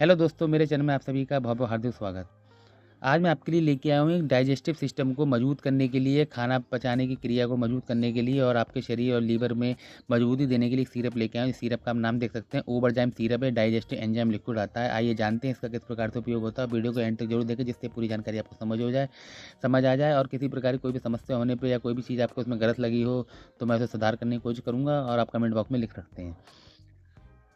Hello दोस्तों, मेरे channel में आप सभी का बहुत बहुत हार्दिक स्वागत। आज मैं आपके लिए लेके आया हूँ एक डाइजेस्टिव सिस्टम को मजबूत करने के लिए, खाना पचाने की क्रिया को मजबूत करने के लिए और आपके शरीर और लीवर में मजबूती देने के लिए एक सिरप लेके आया हूँ। इस सिरप का आप नाम देख सकते हैं, ओवरजाइम सिरप है, डाइजेस्टिव एंजाइम लिक्विड आता है। आइए जानते हैं इसका किस प्रकार से उपयोग होता है। वीडियो को एंड तक जरूर देखें जिससे पूरी जानकारी आपको समझ आ जाए और किसी प्रकार की कोई भी समस्या होने पर या कोई भी चीज़ आपको उसमें गलत लगी हो तो मैं उसे सुधार करने की कोशिश करूँगा और आप कमेंट बॉक्स में लिख सकते हैं।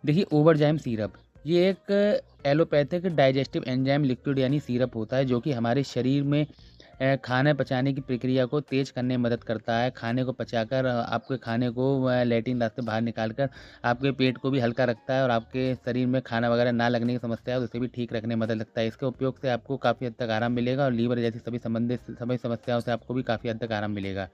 देखिए, ओवरजाइम सिरप ये एक एलोपैथिक डाइजेस्टिव एंजाइम लिक्विड यानी सिरप होता है जो कि हमारे शरीर में खाना पचाने की प्रक्रिया को तेज़ करने में मदद करता है। खाने को पचाकर आपके खाने को लैट्रिन रास्ते बाहर निकाल कर आपके पेट को भी हल्का रखता है और आपके शरीर में खाना वगैरह ना लगने की समस्या है तो उसे भी ठीक रखने में मदद लगता है। इसके उपयोग से आपको काफ़ी हद तक आराम मिलेगा और लीवर जैसी सभी समस्याओं से आपको भी काफ़ी हद तक आराम मिलेगा।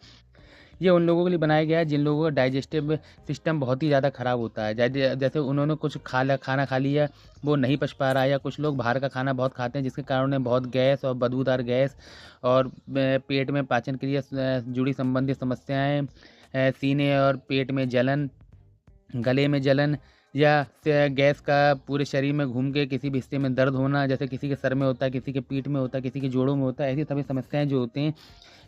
ये उन लोगों के लिए बनाया गया है जिन लोगों का डाइजेस्टिव सिस्टम बहुत ही ज़्यादा ख़राब होता है। जैसे उन्होंने कुछ खाना खा लिया, वो नहीं पच पा रहा है या कुछ लोग बाहर का खाना बहुत खाते हैं जिसके कारण उन्हें बहुत गैस और बदबूदार गैस और पेट में पाचन क्रिया से जुड़ी संबंधित समस्याएँ, सीने और पेट में जलन, गले में जलन या गैस का पूरे शरीर में घूम के किसी भी हिस्से में दर्द होना, जैसे किसी के सर में होता है, किसी के पीठ में होता है, किसी के जोड़ों में होता है। ऐसी सभी समस्याएँ जो होती हैं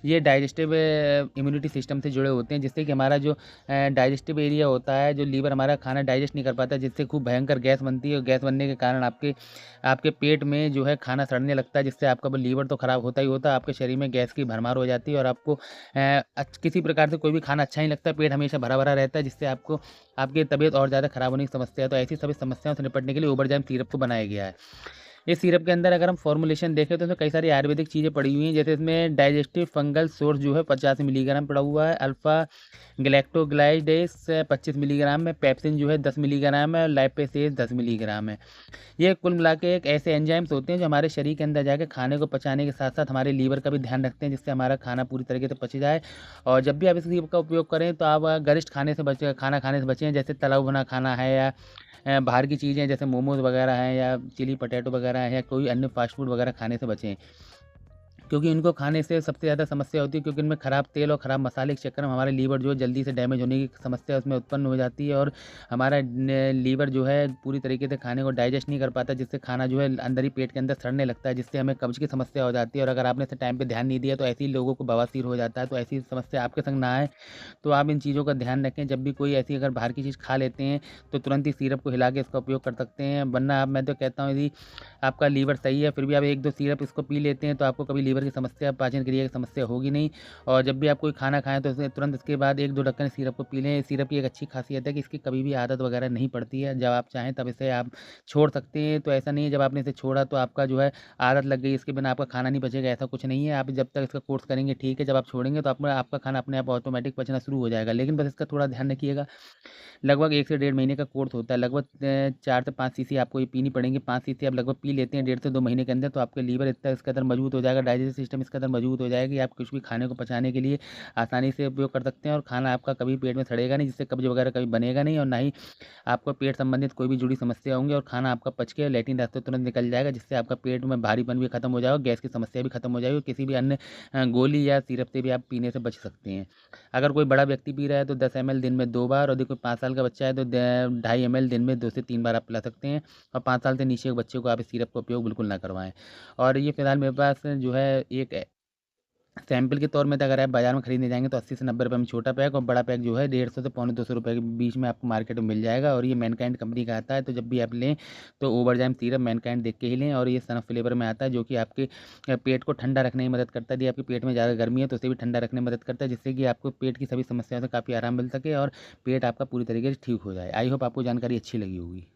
ये डाइजेस्टिव इम्यूनिटी सिस्टम से जुड़े होते हैं जिससे कि हमारा जो डाइजेस्टिव एरिया होता है, जो लीवर हमारा खाना डाइजेस्ट नहीं कर पाता, जिससे खूब भयंकर गैस बनती है और गैस बनने के कारण आपके आपके पेट में जो है खाना सड़ने लगता है, जिससे आपका लीवर तो ख़राब होता ही होता है, आपके शरीर में गैस की भरमार हो जाती है और आपको किसी प्रकार से कोई भी खाना अच्छा नहीं लगता, पेट हमेशा भरा भरा रहता है, जिससे आपको आपकी तबीयत और ज़्यादा ख़राब होने की समस्या है। तो ऐसी सभी समस्याओं से निपटने के लिए ओवरजाइम सिरप को बनाया गया है। इस सिरप के अंदर अगर हम फॉर्मुलेशन देखें तो इसमें कई सारी आयुर्वेदिक चीज़ें पड़ी हुई हैं, जैसे इसमें डाइजेस्टिव फंगल सोर्स जो है 50 मिलीग्राम पड़ा हुआ है, अल्फ़ा गैलेक्टोग्लाइडेस 25 मिलीग्राम है, पेप्सिन जो है 10 मिलीग्राम है और लाइपेसेस 10 मिलीग्राम है। ये कुल मिला के एक ऐसे एंजाइम्स होते हैं जो हमारे शरीर के अंदर जाके खाने को पचाने के साथ-साथ हमारे लीवर का भी ध्यान रखते हैं, जिससे हमारा खाना पूरी तरीके से पच जाए। और जब भी आप इस सिरप का उपयोग करें तो आप गरिष्ठ खाना खाने से बचें, जैसे तला भुना खाना है या बाहर की चीज़ें जैसे मोमोज़ वगैरह हैं या चिली पटैटो वगैरह है या कोई अन्य फ़ास्ट फ़ूड वगैरह खाने से बचें। क्योंकि इनको खाने से सबसे ज़्यादा समस्या होती है, क्योंकि इनमें ख़राब तेल और ख़राब मसाले के चक्कर में हमारे लीवर जो है जल्दी से डैमेज होने की समस्या उसमें उत्पन्न हो जाती है और हमारा लीवर जो है पूरी तरीके से खाने को डाइजेस्ट नहीं कर पाता, जिससे खाना जो है अंदर ही पेट के अंदर सड़ने लगता है, जिससे हमें कब्ज़ की समस्या हो जाती है। और अगर आपने इसे टाइम पे ध्यान नहीं दिया तो ऐसे ही लोगों को बवासीर हो जाता है। तो ऐसी समस्या आपके संग ना आए तो आप इन चीज़ों का ध्यान रखें। जब भी कोई ऐसी अगर बाहर की चीज़ खा लेते हैं तो तुरंत ही सिरप को हिला के इसका उपयोग कर सकते हैं, वरना आप मैं तो कहता हूँ यदि आपका लीवर सही है फिर भी आप 1-2 सिरप इसको पी लेते हैं तो आपको कभी लीवर की समस्या, पाचन क्रिया की समस्या होगी नहीं। और जब भी आप कोई खाना खाएँ तो उसके तुरंत इसके बाद 1-2 ढक्कन सिरप को पी लें। सिरप की एक अच्छी ख़ासियत है कि इसकी कभी भी आदत वगैरह नहीं पड़ती है। जब आप चाहें तब इसे आप छोड़ सकते हैं। तो ऐसा नहीं है जब आपने इसे छोड़ा तो आपका जो है आदत लग गई, इसके बिना आपका खाना नहीं पचेगा, ऐसा कुछ नहीं है। आप जब तक इसका कोर्स करेंगे ठीक है, जब आप छोड़ेंगे तो आपका खाना अपने आप ऑटोमेटिक पचना शुरू हो जाएगा। लेकिन बस इसका थोड़ा ध्यान रखिएगा, लगभग 1 से डेढ़ महीने का कोर्स होता है। लगभग 4 से 5 सीसी आपको ये पीनी पड़ेंगी। 5 सीसी आप लगभग पी लेते हैं 1.5 से 2 महीने के अंदर, तो आपका लीवर इतना इसके अंदर मजबूत हो जाएगा, डाइजेस्टिव सिस्टम इसके अंदर मजबूत हो जाएगा कि आप कुछ भी खाने को पचाने के लिए आसानी से उपयोग कर सकते हैं और खाना आपका कभी पेट में सड़ेगा नहीं, जिससे कब्ज़ वगैरह कभी बनेगा नहीं और ना ही आपको पेट संबंधित कोई भी जुड़ी समस्या होंगी और खाना आपका पच के लैट्रिन रास्ते तुरंत निकल जाएगा, जिससे आपका पेट में भारीपन भी खत्म हो जाएगा, गैस की समस्या भी खत्म हो जाएगी और किसी भी अन्य गोली या सिरप से भी आप पीने से बच सकते हैं। अगर कोई बड़ा व्यक्ति पी रहा है तो 10 एमएल दिन में 2 बार और यदि कोई 5 साल का बच्चा है तो 2.5 एमएल दिन में 2 से 3 बार आप पिला सकते हैं। और 5 साल से नीचे के बच्चे को आप इस सिरप का उपयोग बिल्कुल ना करवाएँ। और ये फ़िलहाल मेरे पास जो है एक सैंपल के तौर में तो अगर आप बाज़ार में खरीदने जाएँगे तो 80 से 90 रुपए में छोटा पैक और बड़ा पैक जो है 150 से पौने 200 रुपए के बीच में आपको मार्केट में मिल जाएगा। और ये मैनकाइंड कंपनी का आता है, तो जब भी आप लें तो ओवरजाइम सिरप मैनकाइंड देख के ही लें। और ये सनफ फ्लेवर में आता है जो कि आपके पेट को ठंडा रखने में मदद करता है। यदि आपके पेट में ज़्यादा गर्मी है तो उसे भी ठंडा रखने में मदद करता है, जिससे कि आपको पेट की सभी समस्याओं से काफ़ी आराम मिल सके और पेट आपका पूरी तरीके से ठीक हो जाए। आई होप आपको जानकारी अच्छी लगी होगी।